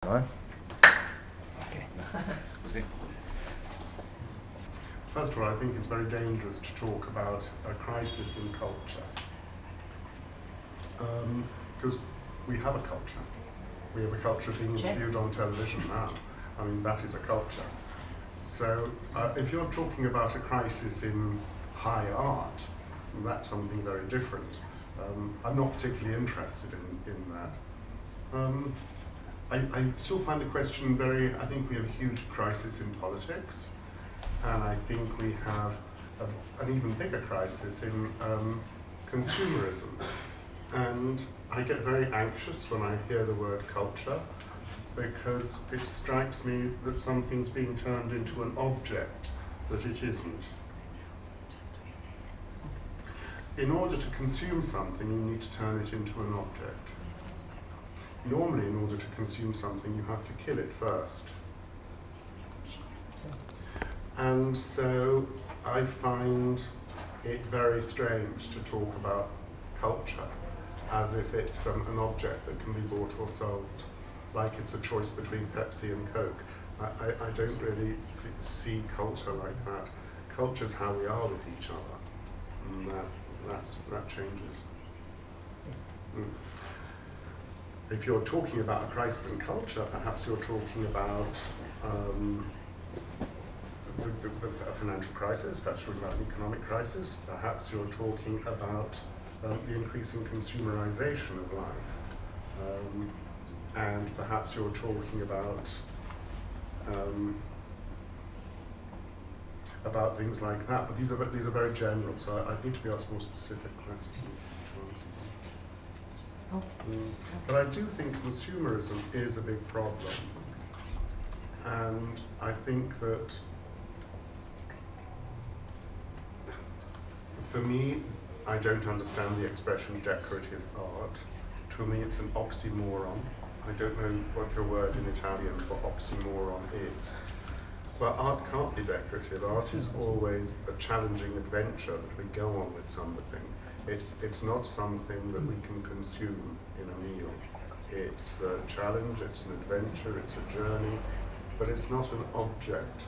Right. Okay. First of all, I think it's very dangerous to talk about a crisis in culture. Because we have a culture. We have a culture of being interviewed on television now. I mean, that is a culture. So if you're talking about a crisis in high art, that's something very different. I'm not particularly interested in that. I still find the question I think we have a huge crisis in politics, and I think we have an even bigger crisis in consumerism. And I get very anxious when I hear the word culture, because it strikes me that something's being turned into an object that it isn't. In order to consume something, you need to turn it into an object. Normally, in order to consume something, you have to kill it first. And so I find it very strange to talk about culture as if it's an object that can be bought or sold, like it's a choice between Pepsi and Coke. I don't really see culture like that. Culture's how we are with each other, and that changes. If you're talking about a crisis in culture, perhaps you're talking about a financial crisis, perhaps you're talking about an economic crisis, perhaps you're talking about the increasing consumerization of life, and perhaps you're talking about things like that. But these are very general, so I need to be asked more specific questions. But I do think consumerism is a big problem, and I think that for me, I don't understand the expression decorative art. To me, it's an oxymoron. I don't know what your word in Italian for oxymoron is. But art can't be decorative. Art is always a challenging adventure that we go on with something. It's not something that we can consume in a meal. It's a challenge, it's an adventure, it's a journey, but it's not an object.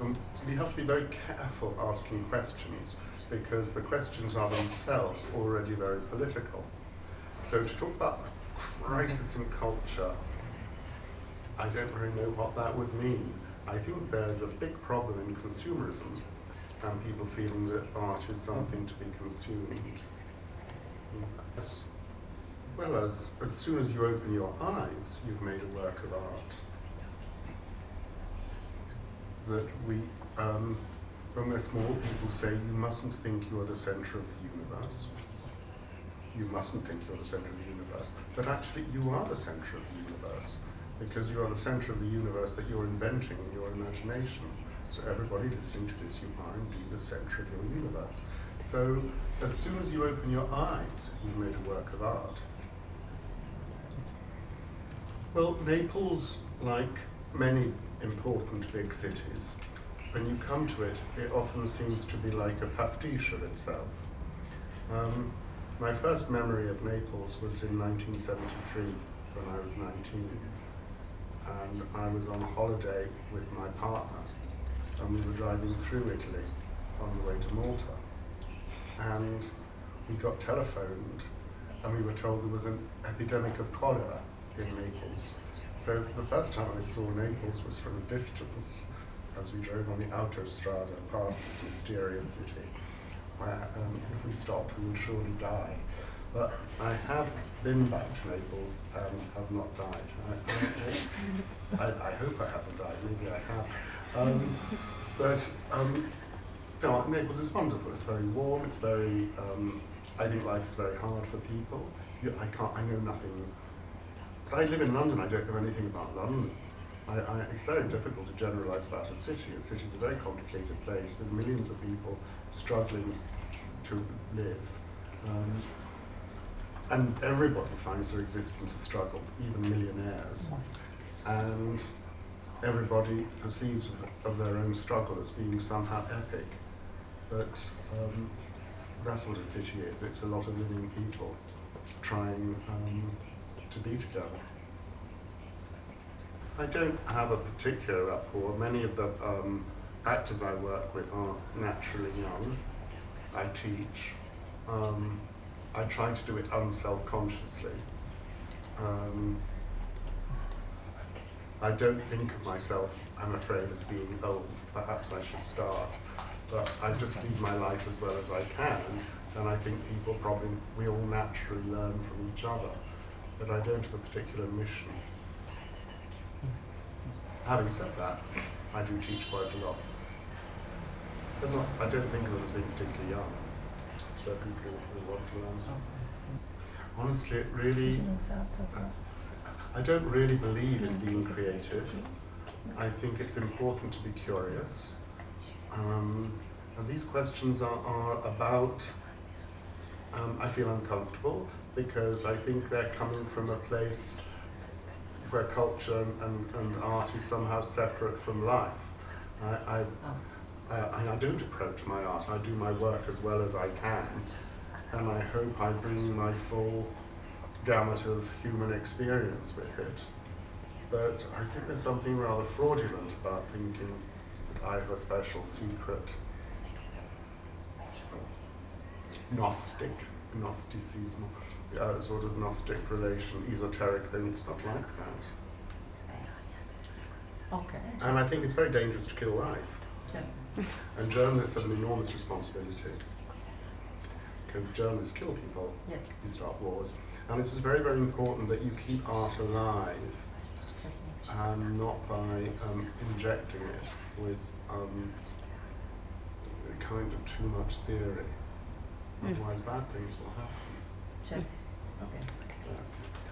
And we have to be very careful asking questions, because the questions are themselves already very political. So to talk about a crisis in culture, I don't really know what that would mean. I think there's a big problem in consumerism, and people feeling that art is something to be consumed. As well as soon as you open your eyes, you've made a work of art. That when we're small, people say you mustn't think you're the center of the universe. You mustn't think you're the center of the universe. But actually, you are the center of the universe, because you are the center of the universe that you're inventing in your imagination. So everybody listening to this, you are indeed the center of your universe. So as soon as you open your eyes, you've made a work of art. Well, Naples, like many important big cities, when you come to it, it often seems to be like a pastiche of itself. My first memory of Naples was in 1973, when I was 19. And I was on holiday with my partner, and we were driving through Italy on the way to Malta. And we got telephoned, and we were told there was an epidemic of cholera in Naples. So the first time I saw Naples was from a distance, as we drove on the Autostrada past this mysterious city, where if we stopped, we would surely die. But I have been back to Naples and have not died. I hope I haven't died, maybe I have. No, Naples is wonderful. It's very warm, it's very, I think life is very hard for people. I know nothing. But I live in London, I don't know anything about London. It's very difficult to generalize about a city. A city is a very complicated place with millions of people struggling to live. And everybody finds their existence a struggle, even millionaires. And everybody perceives of their own struggle as being somehow epic. But that's what a city is. It's a lot of living people trying to be together. I don't have a particular rapport. Many of the actors I work with are naturally young. I teach. I try to do it unself-consciously. I don't think of myself, I'm afraid, as being old. Perhaps I should start. But I just lead my life as well as I can, and I think we all naturally learn from each other. But I don't have a particular mission. Having said that, I do teach quite a lot. But I don't think of them as being particularly young. So people who want to learn something. Honestly, it really, I don't really believe in being creative. I think it's important to be curious. And these questions are about, I feel uncomfortable because I think they're coming from a place where culture and art is somehow separate from life. I don't approach my art, I do my work as well as I can, and I hope I bring my full gamut of human experience with it. But I think there's something rather fraudulent about thinking that I have a special secret Gnosticism, sort of Gnostic relation, esoteric thing. It's not like that. Okay. And I think it's very dangerous to kill life. Sure. And journalists have an enormous responsibility. Because journalists kill people, Yes. you start wars. And it's very, very important that you keep art alive, and not by injecting it with kind of too much theory. Otherwise bad things will happen. Sure. Okay. That's it.